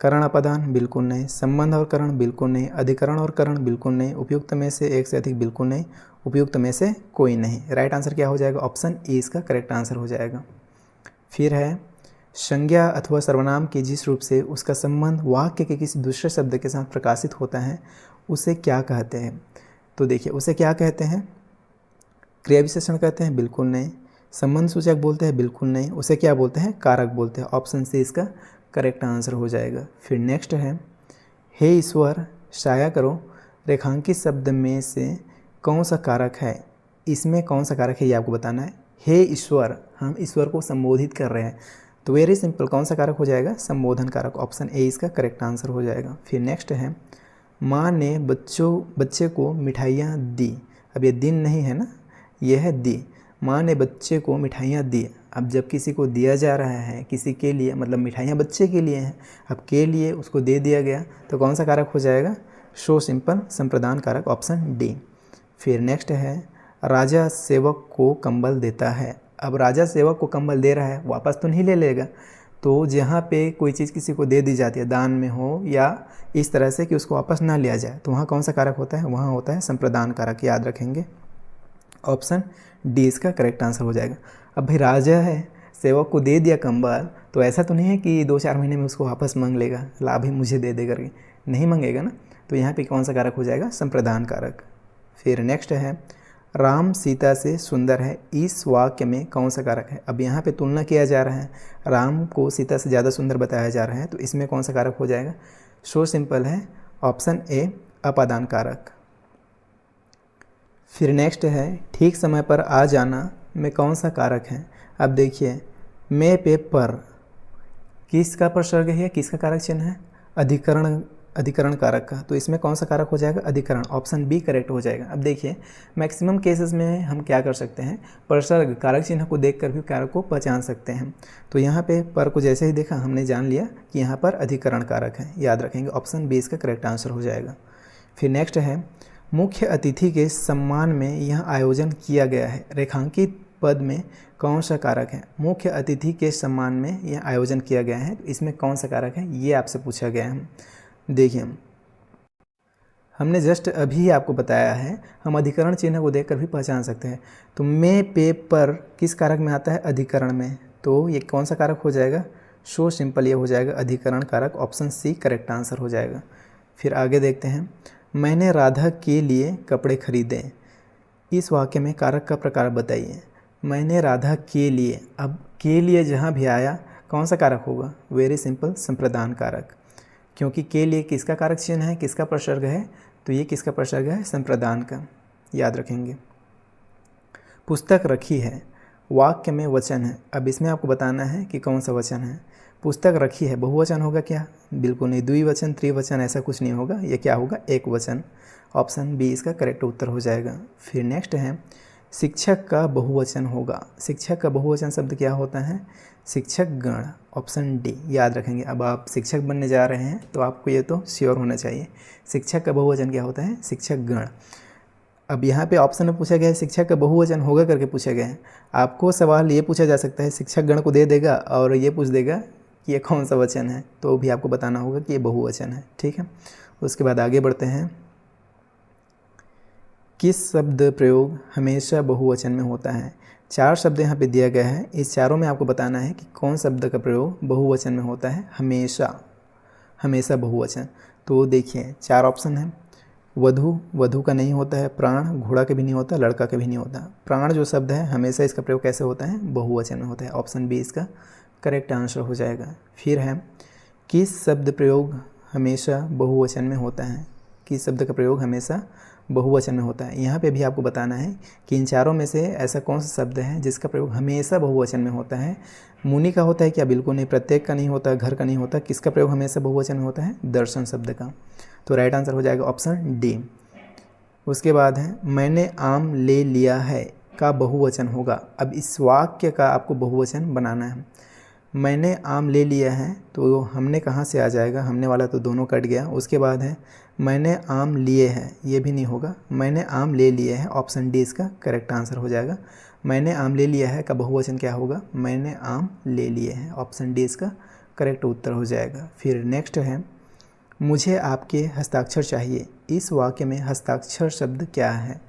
करण अपादान बिल्कुल नहीं, संबंध और करण बिल्कुल नहीं, अधिकरण और करण बिल्कुल नहीं, उपयुक्त में से एक से अधिक बिल्कुल नहीं, उपयुक्त में से कोई नहीं। राइट आंसर क्या हो जाएगा? ऑप्शन ए इसका करेक्ट आंसर हो जाएगा। फिर है, संज्ञा अथवा सर्वनाम के जिस रूप से उसका संबंध वाक्य के किसी दूसरे शब्द के साथ प्रकाशित होता है उसे क्या कहते हैं? तो देखिए, उसे क्या कहते हैं? क्रिया विशेषण कहते हैं? बिल्कुल नहीं। संबंध सूचक बोलते हैं? बिल्कुल नहीं। उसे क्या बोलते हैं? कारक बोलते हैं। ऑप्शन सी इसका करेक्ट आंसर हो जाएगा। फिर नेक्स्ट है, हे ईश्वर छाया करो, रेखांकित शब्द में से कौन सा कारक है? इसमें कौन सा कारक है ये आपको बताना है। हे ईश्वर, हम ईश्वर को संबोधित कर रहे हैं, तो वेरी सिंपल, कौन सा कारक हो जाएगा? संबोधन कारक। ऑप्शन ए इसका करेक्ट आंसर हो जाएगा। फिर नेक्स्ट है, माँ ने बच्चे को मिठाइयाँ दी। अब ये दिन नहीं है ना, ये है दी। माँ ने बच्चे को मिठाइयाँ दी। अब जब किसी को दिया जा रहा है, किसी के लिए, मतलब मिठाइयाँ बच्चे के लिए हैं, अब के लिए उसको दे दिया गया, तो कौन सा कारक हो जाएगा? सो सिंपल, संप्रदान कारक। Option D. फिर नेक्स्ट है, राजा सेवक को कंबल देता है। अब राजा सेवक को कंबल दे रहा है, वापस तो नहीं ले लेगा, तो जहाँ पे कोई चीज़ किसी को दे दी जाती है, दान में हो या इस तरह से कि उसको वापस ना लिया जाए, तो वहाँ कौन सा कारक होता है? वहाँ होता है संप्रदान कारक। याद रखेंगे, ऑप्शन डी इसका करेक्ट आंसर हो जाएगा। अब भाई राजा है, सेवक को दे दिया कंबल, तो ऐसा तो नहीं है कि 2-4 महीने में उसको वापस मांग लेगा, लाभ ही मुझे दे करके, नहीं मांगेगा ना। तो यहाँ पे कौन सा कारक हो जाएगा? संप्रदान कारक। फिर नेक्स्ट है, राम सीता से सुंदर है, इस वाक्य में कौन सा कारक है? अब यहाँ पे तुलना किया जा रहा है, राम को सीता से ज़्यादा सुंदर बताया जा रहा है, तो इसमें कौन सा कारक हो जाएगा? सो सिंपल है, ऑप्शन ए अपादान कारक। फिर नेक्स्ट है, ठीक समय पर आ जाना में कौन सा कारक है? अब देखिए, मैं पे पर किसका प्रसर्ग है, किसका कारक चिन्ह है? अधिकरण कारक का। तो इसमें कौन सा कारक हो जाएगा? अधिकरण। ऑप्शन बी करेक्ट हो जाएगा। अब देखिए, मैक्सिमम केसेस में हम क्या कर सकते हैं, प्रसर्ग कारक चिन्ह को देखकर भी कारक को पहचान सकते हैं। तो यहाँ पे पर को जैसे ही देखा, हमने जान लिया कि यहाँ पर अधिकरण कारक है। याद रखेंगे, ऑप्शन बी इसका करेक्ट आंसर हो जाएगा। फिर नेक्स्ट है, मुख्य अतिथि के सम्मान में यह आयोजन किया गया है, रेखांकित पद में कौन सा कारक है? मुख्य अतिथि के सम्मान में यह आयोजन किया गया है, तो इसमें कौन सा कारक है ये आपसे पूछा गया है। देखिए, हमने जस्ट अभी आपको बताया है, हम अधिकरण चिन्ह को देखकर भी पहचान सकते हैं। तो मैं पे पर किस कारक में आता है? अधिकरण में। तो ये कौन सा कारक हो जाएगा? सो सिंपल, ये हो जाएगा अधिकरण कारक। ऑप्शन सी करेक्ट आंसर हो जाएगा। फिर आगे देखते हैं, मैंने राधा के लिए कपड़े खरीदे, इस वाक्य में कारक का प्रकार बताइए। मैंने राधा के लिए, अब के लिए जहाँ भी आया कौन सा कारक होगा? वेरी सिंपल, संप्रदान कारक, क्योंकि के लिए किसका कारक चिन्ह है, किसका प्रसर्ग है? तो ये किसका प्रसर्ग है? संप्रदान का। याद रखेंगे। पुस्तक रखी है, वाक्य में वचन है। अब इसमें आपको बताना है कि कौन सा वचन है। पुस्तक रखी है बहुवचन होगा क्या? बिल्कुल नहीं, द्विवचन त्रिवचन ऐसा कुछ नहीं होगा, ये क्या होगा? एक वचन। ऑप्शन बी इसका करेक्ट उत्तर हो जाएगा। फिर नेक्स्ट है शिक्षक का बहुवचन होगा। शिक्षक का बहुवचन शब्द क्या होता है? शिक्षक गण। ऑप्शन डी याद रखेंगे। अब आप शिक्षक बनने जा रहे हैं तो आपको ये तो श्योर होना चाहिए। शिक्षक का बहुवचन क्या होता है? शिक्षक गण। अब यहाँ पे ऑप्शन में पूछा गया है शिक्षक का बहुवचन होगा करके पूछा गया है। आपको सवाल ये पूछा जा सकता है, शिक्षक गण को दे देगा और ये पूछ देगा कि ये कौन सा वचन है, तो भी आपको बताना होगा कि ये बहुवचन है। ठीक है, उसके बाद आगे बढ़ते हैं। किस शब्द प्रयोग हमेशा बहुवचन में होता है? 4 शब्द यहाँ पे दिया गया है, इस चारों में आपको बताना है कि कौन शब्द का प्रयोग बहुवचन में होता है हमेशा, हमेशा बहुवचन। तो देखिए 4 ऑप्शन है। वधु, वधु का नहीं होता है। प्राण, घोड़ा का भी नहीं होता, लड़का का भी नहीं होता। प्राण जो शब्द है हमेशा इसका प्रयोग कैसे होता है? बहुवचन में होता है। ऑप्शन बी इसका करेक्ट आंसर हो जाएगा। फिर है किस शब्द प्रयोग हमेशा बहुवचन में होता है? किस शब्द का प्रयोग हमेशा बहुवचन में होता है? यहाँ पे भी आपको बताना है कि इन चारों में से ऐसा कौन सा शब्द है जिसका प्रयोग हमेशा बहुवचन में होता है। मुनि का होता है क्या? बिल्कुल नहीं। प्रत्येक का नहीं होता, घर का नहीं होता। किसका प्रयोग हमेशा बहुवचन में होता है? दर्शन शब्द का। तो राइट आंसर हो जाएगा ऑप्शन डी। उसके बाद है मैंने आम ले लिया है का बहुवचन होगा। अब इस वाक्य का आपको बहुवचन बनाना है। मैंने आम ले लिया है तो हमने कहाँ से आ जाएगा? हमने वाला तो दोनों कट गया। उसके बाद है मैंने आम लिए हैं, ये भी नहीं होगा। मैंने आम ले लिए हैं, ऑप्शन डी इसका करेक्ट आंसर हो जाएगा। मैंने आम ले लिया है का बहुवचन क्या होगा? मैंने आम ले लिए हैं। ऑप्शन डी इसका करेक्ट उत्तर हो जाएगा। फिर नेक्स्ट है मुझे आपके हस्ताक्षर चाहिए। इस वाक्य में हस्ताक्षर शब्द क्या है?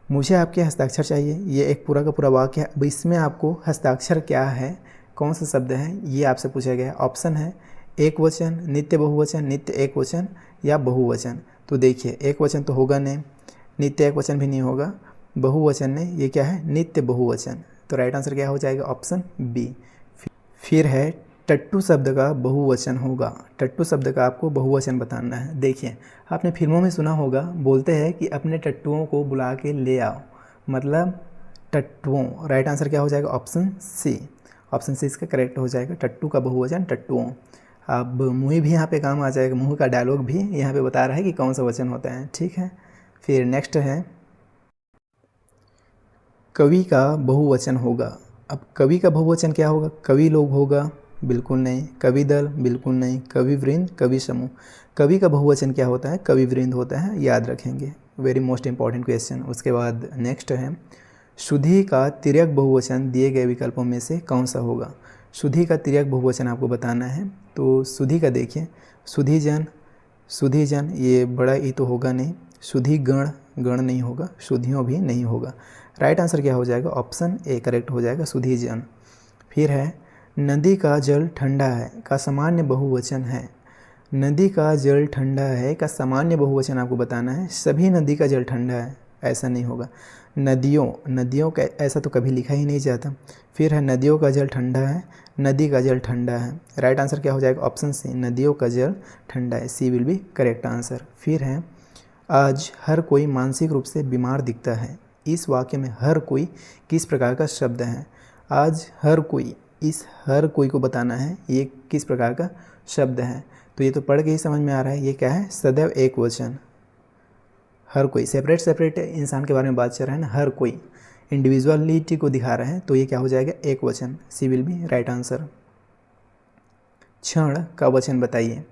मुझे आपके हस्ताक्षर चाहिए, ये एक पूरा का पूरा वाक्य है। अब इसमें आपको हस्ताक्षर क्या है, कौन सा शब्द है, ये आपसे पूछा गया है। ऑप्शन है एक वचन, नित्य बहुवचन, नित्य एक वचन या बहुवचन। तो देखिए एक वचन तो होगा नहीं, नित्य एक वचन भी नहीं होगा, बहुवचन नहीं, ये क्या है? नित्य बहुवचन। तो राइट आंसर क्या हो जाएगा? Option B. फिर है टट्टू शब्द का बहुवचन होगा। टट्टू शब्द का आपको बहुवचन बताना है। देखिए आपने फिल्मों में सुना होगा, बोलते हैं कि अपने टट्टुओं को बुला के ले आओ, मतलब टट्टुओं। राइट आंसर क्या हो जाएगा? ऑप्शन सी। ऑप्शन सी इसका करेक्ट हो जाएगा। टट्टू का बहुवचन टट्टुओं। अब मुँह भी यहाँ पे काम आ जाएगा, मुँह का डायलॉग भी यहाँ पे बता रहा है कि कौन सा वचन होता है। ठीक है, फिर नेक्स्ट है कवि का बहुवचन होगा। अब कवि का बहुवचन क्या होगा? कवि लोग होगा? बिल्कुल नहीं। कवि दल? बिल्कुल नहीं। कवि वृंद, कवि समूह। कवि का बहुवचन क्या होता है? कवि वृंद होता है, याद रखेंगे। Very most important question. उसके बाद नेक्स्ट है सुधी का तिर्यक बहुवचन दिए गए विकल्पों में से कौन सा होगा? सुधी का तिर्यक बहुवचन आपको बताना है। तो सुधी का देखिए सुधीजन, सुधीजन ये बड़ा ई तो होगा नहीं। सुधी गण, गण नहीं होगा। सुधियों भी नहीं होगा। राइट आंसर क्या हो जाएगा? ऑप्शन ए करेक्ट हो जाएगा, सुधीजन। फिर है नदी का जल ठंडा है का सामान्य बहुवचन है। नदी का जल ठंडा है का सामान्य बहुवचन आपको बताना है। सभी नदी का जल ठंडा है ऐसा नहीं होगा। नदियों, नदियों का ऐसा तो कभी लिखा ही नहीं जाता। फिर है नदियों का जल ठंडा है, नदी का जल ठंडा है। राइट आंसर क्या हो जाएगा? ऑप्शन सी, नदियों का जल ठंडा है। सी विल बी करेक्ट आंसर। फिर है आज हर कोई मानसिक रूप से बीमार दिखता है। इस वाक्य में हर कोई किस प्रकार का शब्द है? आज हर कोई, इस हर कोई को बताना है ये किस प्रकार का शब्द है। तो ये तो पढ़ के ही समझ में आ रहा है, ये क्या है? सदैव एक वचन। हर कोई सेपरेट सेपरेट इंसान के बारे में बात चल रहा है ना, हर कोई इंडिविजुअलिटी को दिखा रहा है, तो ये क्या हो जाएगा? एक वचन। सी विल बी राइट आंसर। क्षण का वचन बताइए।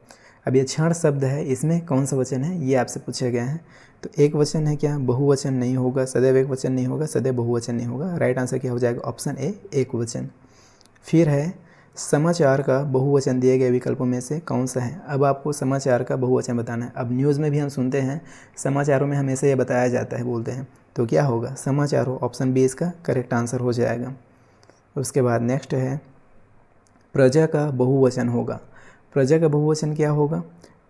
अब ये क्षण शब्द है, इसमें कौन सा वचन है ये आपसे पूछा गया है। तो एक वचन है क्या? बहुवचन नहीं होगा। सदैव एक वचन नहीं होगा, सदैव बहुवचन नहीं होगा। राइट आंसर क्या हो जाएगा? ऑप्शन ए एक वचन। फिर है समाचार का बहुवचन दिए गए विकल्पों में से कौन सा है? अब आपको समाचार का बहुवचन बताना है। अब न्यूज़ में भी हम सुनते हैं, समाचारों में हमेशा ये बताया जाता है, बोलते हैं, तो क्या होगा? समाचारों। ऑप्शन बी इसका करेक्ट आंसर हो जाएगा। उसके बाद नेक्स्ट है प्रजा का बहुवचन होगा। प्रजा का बहुवचन क्या होगा?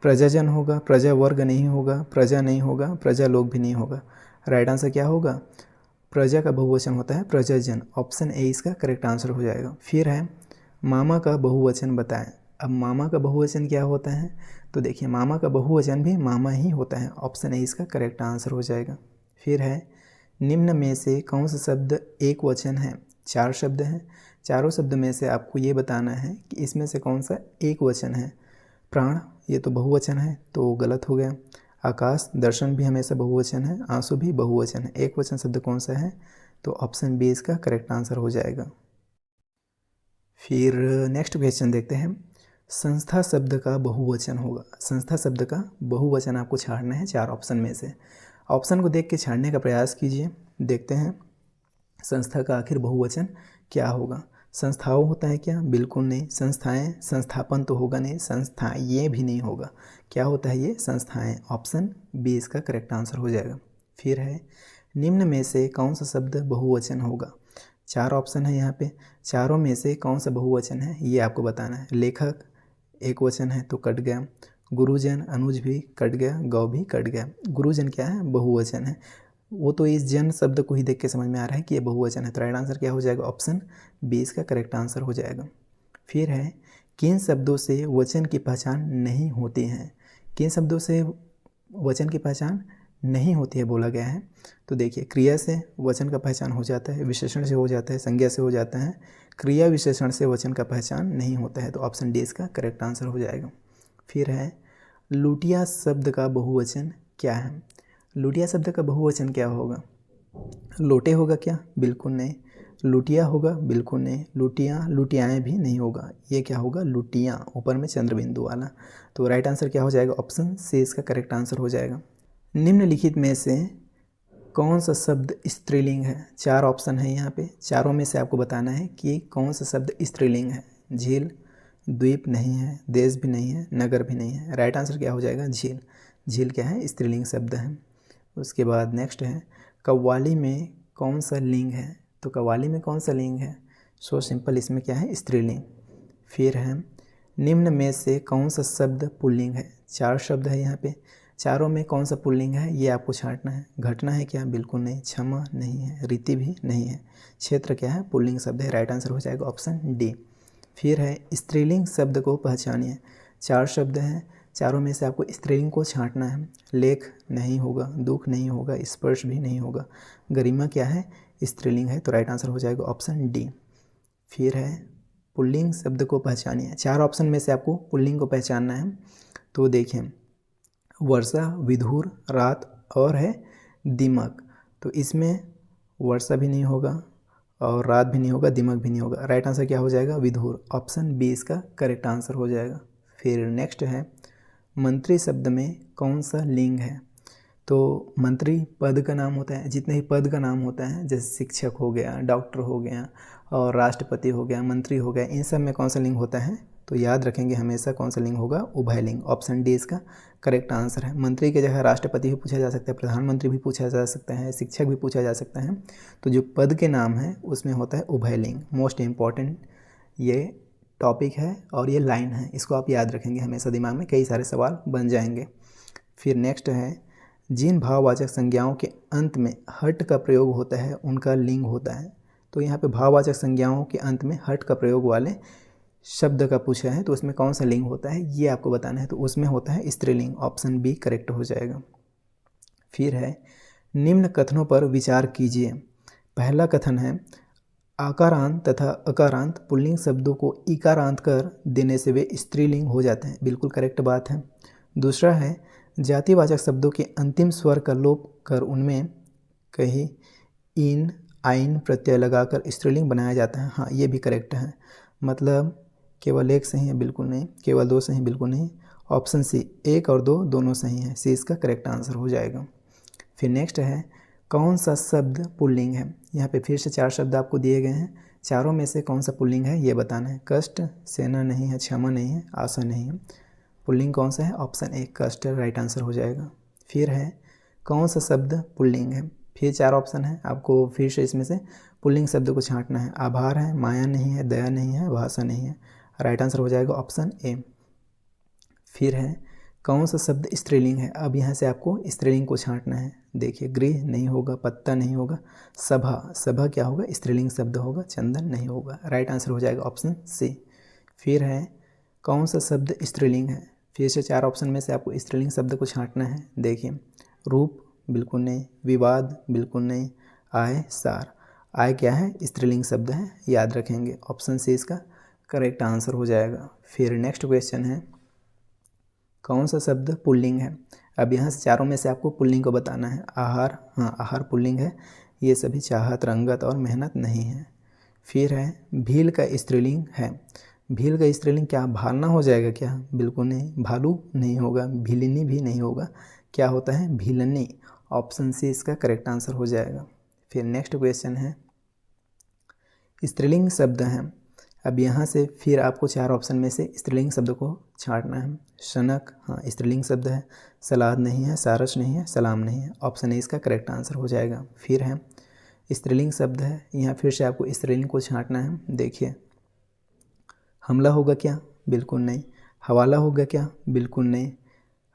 प्रजाजन होगा, प्रजा वर्ग नहीं होगा, प्रजा नहीं होगा, प्रजा लोग भी नहीं होगा। राइट आंसर क्या होगा? प्रजा का बहुवचन होता है प्रजाजन। ऑप्शन ए इसका करेक्ट आंसर हो जाएगा। फिर है मामा का बहुवचन बताएं। अब मामा का बहुवचन क्या होता है? तो देखिए मामा का बहुवचन भी मामा ही होता है। ऑप्शन ए इसका करेक्ट आंसर हो जाएगा। फिर है निम्न में से कौन सा शब्द एक वचन है? 4 शब्द हैं, चारों शब्द में से आपको ये बताना है कि इसमें से कौन सा एक वचन है। प्राण, ये तो बहुवचन है तो गलत हो गया। आकाश, दर्शन भी हमेशा बहुवचन है, आंसू भी बहुवचन है। एक वचन शब्द कौन सा है? तो ऑप्शन बी इसका करेक्ट आंसर हो जाएगा। फिर नेक्स्ट क्वेश्चन देखते हैं। संस्था शब्द का बहुवचन होगा। संस्था शब्द का बहुवचन आपको छाड़ना है 4 ऑप्शन में से। ऑप्शन को देख के छाड़ने का प्रयास कीजिए। देखते हैं संस्था का आखिर बहुवचन क्या होगा। संस्थाओं होता है क्या? बिल्कुल नहीं। संस्थाएं, संस्थापन तो होगा नहीं। संस्था ये भी नहीं होगा। क्या होता है ये? संस्थाएं। ऑप्शन बी इसका करेक्ट आंसर हो जाएगा। फिर है निम्न में से कौन सा शब्द बहुवचन होगा। 4 ऑप्शन है यहाँ पे, चारों में से कौन सा बहुवचन है ये आपको बताना है। लेखक एक वचन है तो कट गया। गुरुजन, अनुज भी कट गया, गौ भी कट गया। गुरुजन क्या है? बहुवचन है। वो तो इस जन शब्द को ही देख के समझ में आ रहा है कि ये बहुवचन है। तो राइट आंसर क्या हो जाएगा? ऑप्शन बी इसका करेक्ट आंसर हो जाएगा। फिर है किन शब्दों से वचन की पहचान नहीं होती है। किन शब्दों से वचन की पहचान नहीं होती है बोला गया है। तो देखिए, क्रिया से वचन का पहचान हो जाता है, विशेषण से हो जाता है, संज्ञा से हो जाता है। क्रिया विशेषण से वचन का पहचान नहीं होता है, तो ऑप्शन डी इसका करेक्ट आंसर हो जाएगा। फिर है लुटिया शब्द का बहुवचन क्या है। लुटिया शब्द का बहुवचन क्या होगा? लोटे होगा क्या? बिल्कुल नहीं। लुटिया होगा? बिल्कुल नहीं। लुटियाँ, लुटियाएँ भी नहीं होगा। ये क्या होगा? लुटियाँ, ऊपर में चंद्र बिंदु वाला। तो राइट आंसर क्या हो जाएगा? ऑप्शन सी इसका करेक्ट आंसर हो जाएगा। निम्नलिखित में से कौन सा शब्द स्त्रीलिंग है। 4 ऑप्शन है यहाँ पे, चारों में से आपको बताना है कि कौन सा शब्द स्त्रीलिंग है। झील, द्वीप नहीं है, देश भी नहीं है, नगर भी नहीं है। राइट आंसर क्या हो जाएगा? झील। झील क्या है? स्त्रीलिंग शब्द है। उसके बाद नेक्स्ट है कव्वाली में कौन सा लिंग है। तो कव्वाली में कौन सा लिंग है? सो सिंपल, इसमें क्या है? स्त्रीलिंग। फिर है निम्न में से कौन सा शब्द पुल्लिंग है। 4 शब्द है यहाँ पे, चारों में कौन सा पुल्लिंग है ये आपको छांटना है। घटना है क्या? बिल्कुल नहीं। क्षमा नहीं है, रीति भी नहीं है। क्षेत्र क्या है? पुल्लिंग शब्द है। राइट आंसर हो जाएगा ऑप्शन डी। फिर है स्त्रीलिंग शब्द को पहचानिए। 4 शब्द हैं, चारों में से आपको स्त्रीलिंग को छांटना है। लेख नहीं होगा, दुख नहीं होगा, स्पर्श भी नहीं होगा। गरिमा क्या है? स्त्रीलिंग है, तो राइट आंसर हो जाएगा ऑप्शन डी। फिर है पुल्लिंग शब्द को पहचानिए। 4 ऑप्शन में से आपको पुल्लिंग को पहचानना है। तो देखिए, वर्षा, विधुर, रात और है दिमक। तो इसमें वर्षा भी नहीं होगा और रात भी नहीं होगा, दिमक भी नहीं होगा। राइट आंसर क्या हो जाएगा? विधुर। ऑप्शन बी इसका करेक्ट आंसर हो जाएगा। फिर नेक्स्ट है मंत्री शब्द में कौन सा लिंग है। तो मंत्री पद का नाम होता है। जितने ही पद का नाम होता है, जैसे शिक्षक हो गया, डॉक्टर हो गया और राष्ट्रपति हो गया, मंत्री हो गया, इन सब में कौन सा लिंग होता है? तो याद रखेंगे हमेशा कौन सा लिंग होगा? उभयलिंग। ऑप्शन डी इसका करेक्ट आंसर है। मंत्री की जगह राष्ट्रपति भी पूछा जा सकता है, प्रधानमंत्री भी पूछा जा सकता है, शिक्षक भी पूछा जा सकता है। तो जो पद के नाम है उसमें होता है उभयलिंग। मोस्ट इम्पॉर्टेंट ये टॉपिक है और ये लाइन है, इसको आप याद रखेंगे हमेशा, दिमाग में कई सारे सवाल बन जाएंगे। फिर नेक्स्ट है जिन भाववाचक संज्ञाओं के अंत में हट का प्रयोग होता है उनका लिंग होता है। तो यहाँ पे भाववाचक संज्ञाओं के अंत में हट का प्रयोग वाले शब्द का पूछा है, तो उसमें कौन सा लिंग होता है ये आपको बताना है। तो उसमें होता है स्त्रीलिंग। ऑप्शन बी करेक्ट हो जाएगा। फिर है निम्न कथनों पर विचार कीजिए। पहला कथन है आकारांत तथा अकारांत पुल्लिंग शब्दों को इकारांत कर देने से वे स्त्रीलिंग हो जाते हैं। बिल्कुल करेक्ट बात है। दूसरा है जातिवाचक शब्दों के अंतिम स्वर का लोप कर उनमें कहीं इन, आइन प्रत्यय लगाकर स्त्रीलिंग बनाया जाता है। हाँ, ये भी करेक्ट है। मतलब केवल एक सही है? बिल्कुल नहीं। केवल 2 सही? बिल्कुल नहीं। ऑप्शन सी 1 और 2 दोनों सही हैं, सी इसका करेक्ट आंसर हो जाएगा। फिर नेक्स्ट है कौन सा शब्द पुल्लिंग है। यहाँ पे फिर से 4 शब्द आपको दिए गए हैं, चारों में से कौन सा पुल्लिंग है ये बताना है। कष्ट, सेना नहीं है, क्षमा नहीं है, आशा नहीं है। पुल्लिंग कौन सा है? ऑप्शन ए कष्ट, राइट आंसर हो जाएगा। फिर है कौन सा शब्द पुल्लिंग है। फिर 4 ऑप्शन है, आपको फिर से इसमें से पुल्लिंग शब्द को छांटना है। आभार है, माया नहीं है, दया नहीं है, भाषा नहीं है। राइट आंसर हो जाएगा ऑप्शन ए। फिर है कौन सा शब्द स्त्रीलिंग है। अब यहाँ से आपको स्त्रीलिंग को छांटना है। देखिए, गृह नहीं होगा, पत्ता नहीं होगा, सभा, सभा क्या होगा? स्त्रीलिंग शब्द होगा। चंदन नहीं होगा। राइट आंसर हो जाएगा ऑप्शन सी। फिर है कौन सा शब्द स्त्रीलिंग है। फिर से 4 ऑप्शन में से आपको स्त्रीलिंग शब्द को छांटना है। देखिए, रूप बिल्कुल नहीं, विवाद बिल्कुल नहीं, आय सार। आय क्या है? स्त्रीलिंग शब्द है, याद रखेंगे। ऑप्शन सी इसका करेक्ट आंसर हो जाएगा। फिर नेक्स्ट क्वेश्चन है, कौन सा शब्द पुल्लिंग है? अब यहाँ से चारों में से आपको पुल्लिंग को बताना है। आहार, हाँ आहार पुल्लिंग है। ये सभी चाहत, रंगत और मेहनत नहीं है। फिर है भील का स्त्रीलिंग है। भील का स्त्रीलिंग क्या भालना हो जाएगा क्या? बिल्कुल नहीं, भालू नहीं होगा, भीलिनी भी नहीं होगा। क्या होता है? भीलनी। ऑप्शन सी इसका करेक्ट आंसर हो जाएगा। फिर नेक्स्ट क्वेश्चन है, स्त्रीलिंग शब्द हैं। अब यहाँ से फिर आपको चार ऑप्शन में से स्त्रीलिंग शब्द को छांटना है। शनक, हाँ स्त्रीलिंग शब्द है। सलाद नहीं है, सारस नहीं है, सलाम नहीं है। ऑप्शन ए इसका करेक्ट आंसर हो जाएगा। फिर है स्त्रीलिंग शब्द है, यहाँ फिर से आपको स्त्रीलिंग को छांटना है। देखिए, हमला होगा क्या? बिल्कुल नहीं। हवाला होगा क्या? बिल्कुल नहीं।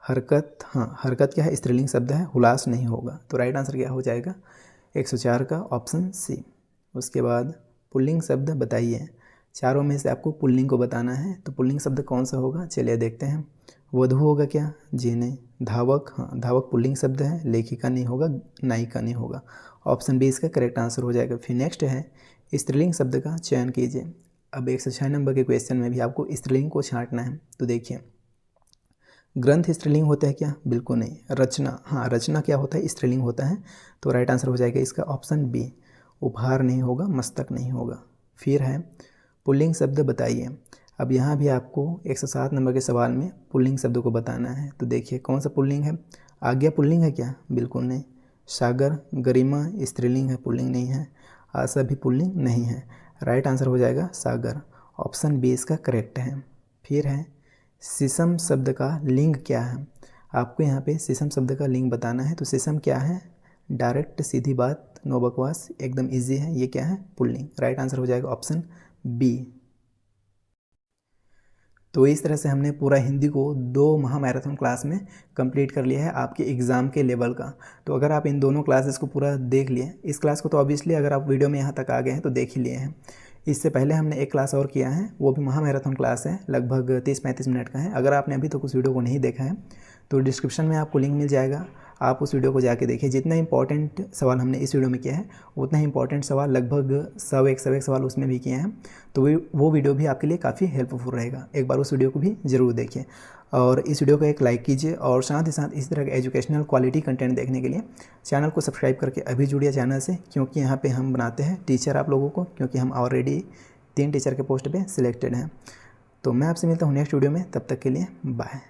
हरकत, हाँ हरकत क्या है? स्त्रीलिंग शब्द है। हुलास नहीं होगा। तो राइट आंसर क्या हो जाएगा? 104 का ऑप्शन सी। उसके बाद पुल्लिंग शब्द बताइए। चारों में से आपको पुल्लिंग को बताना है, तो पुल्लिंग शब्द कौन सा होगा? चलिए देखते हैं। वधू होगा क्या? जी नहीं। धावक, हाँ धावक पुल्लिंग शब्द है। लेखिका नहीं होगा, नायिका नहीं होगा। ऑप्शन बी इसका करेक्ट आंसर हो जाएगा। फिर नेक्स्ट है स्त्रीलिंग शब्द का चयन कीजिए। अब 106 नंबर के क्वेश्चन में भी आपको स्त्रीलिंग को छांटना है। तो देखिए, ग्रंथ स्त्रीलिंग होता है क्या? बिल्कुल नहीं। रचना, हाँ रचना क्या होता है? स्त्रीलिंग होता है। तो राइट आंसर हो जाएगा इसका ऑप्शन बी। उपहार नहीं होगा, मस्तक नहीं होगा। फिर है पुल्लिंग शब्द बताइए। अब यहाँ भी आपको 107 नंबर के सवाल में पुल्लिंग शब्द को बताना है। तो देखिए, कौन सा पुल्लिंग है? आज्ञा पुल्लिंग है क्या? बिल्कुल नहीं। सागर, गरिमा स्त्रीलिंग है, पुल्लिंग नहीं है। आशा भी पुल्लिंग नहीं है। राइट आंसर हो जाएगा सागर। ऑप्शन बी इसका करेक्ट है। फिर है शीशम शब्द का लिंग क्या है? आपको यहाँ पे शीशम शब्द का लिंग बताना है। तो शीशम क्या है? डायरेक्ट, सीधी बात, नो बकवास, एकदम इजी है। ये क्या है? पुल्लिंग। राइट आंसर हो जाएगा ऑप्शन बी। तो इस तरह से हमने पूरा हिंदी को 2 महामैराथन क्लास में कंप्लीट कर लिया है आपके एग्ज़ाम के लेवल का। तो अगर आप इन दोनों क्लासेस को पूरा देख लिए, इस क्लास को तो ऑब्वियसली अगर आप वीडियो में यहाँ तक आ गए हैं तो देख ही लिए हैं। इससे पहले हमने एक क्लास और किया है, वो भी महामैराथन क्लास है, लगभग 30-35 मिनट का है। अगर आपने अभी तक उस वीडियो को नहीं देखा है तो डिस्क्रिप्शन में आपको लिंक मिल जाएगा, आप उस वीडियो को जाके देखिए। जितना इंपॉर्टेंट सवाल हमने इस वीडियो में किया है, उतना ही इंपॉर्टेंट सवाल लगभग 100-101 सवाल उसमें भी किए हैं। तो वो वीडियो भी आपके लिए काफ़ी हेल्पफुल रहेगा। एक बार उस वीडियो को भी ज़रूर देखिए और इस वीडियो को एक लाइक कीजिए। और साथ ही साथ इस तरह का एजुकेशनल क्वालिटी कंटेंट देखने के लिए चैनल को सब्सक्राइब करके अभी जुड़िए चैनल से, क्योंकि यहाँ पे हम बनाते हैं टीचर आप लोगों को, क्योंकि हम ऑलरेडी 3 टीचर के पोस्ट पे सिलेक्टेड हैं। तो मैं आपसे मिलता हूँ नेक्स्ट वीडियो में, तब तक के लिए बाय।